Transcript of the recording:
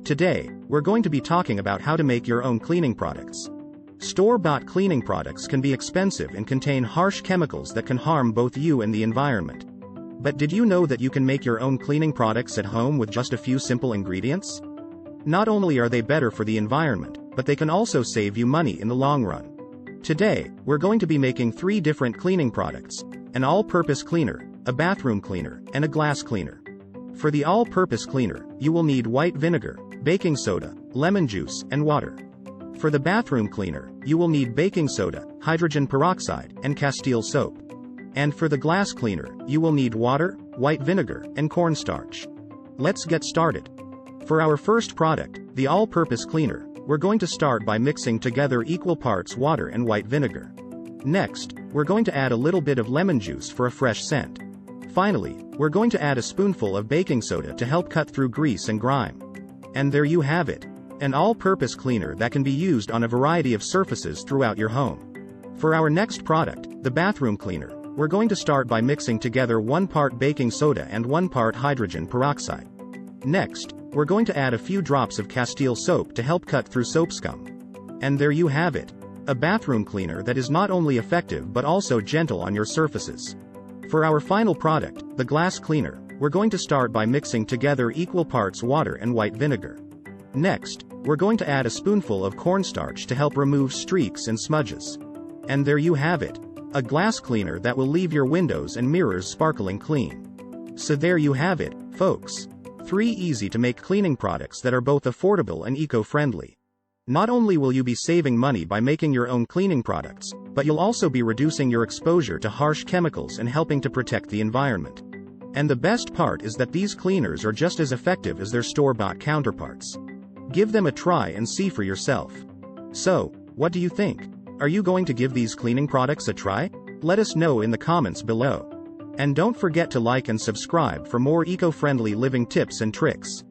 Today, we're going to be talking about how to make your own cleaning products. Store-bought cleaning products can be expensive and contain harsh chemicals that can harm both you and the environment. But did you know that you can make your own cleaning products at home with just a few simple ingredients? Not only are they better for the environment, but they can also save you money in the long run. Today, we're going to be making 3 different cleaning products: an all-purpose cleaner, a bathroom cleaner, and a glass cleaner. For the all-purpose cleaner, you will need white vinegar, baking soda, lemon juice, and water. For the bathroom cleaner, you will need baking soda, hydrogen peroxide, and Castile soap. And for the glass cleaner, you will need water, white vinegar, and cornstarch. Let's get started. For our first product, the all-purpose cleaner, we're going to start by mixing together equal parts water and white vinegar. Next, we're going to add a little bit of lemon juice for a fresh scent. Finally, we're going to add a spoonful of baking soda to help cut through grease and grime. And there you have it. An all-purpose cleaner that can be used on a variety of surfaces throughout your home. For our next product, the bathroom cleaner, we're going to start by mixing together 1 part baking soda and 1 part hydrogen peroxide. Next, we're going to add a few drops of Castile soap to help cut through soap scum. And there you have it. A bathroom cleaner that is not only effective but also gentle on your surfaces. For our final product, the glass cleaner, we're going to start by mixing together equal parts water and white vinegar. Next, we're going to add a spoonful of cornstarch to help remove streaks and smudges. And there you have it. A glass cleaner that will leave your windows and mirrors sparkling clean. So there you have it, folks. 3 easy-to-make cleaning products that are both affordable and eco-friendly. Not only will you be saving money by making your own cleaning products, but you'll also be reducing your exposure to harsh chemicals and helping to protect the environment. And the best part is that these cleaners are just as effective as their store-bought counterparts. Give them a try and see for yourself. So, what do you think? Are you going to give these cleaning products a try? Let us know in the comments below. And don't forget to like and subscribe for more eco-friendly living tips and tricks.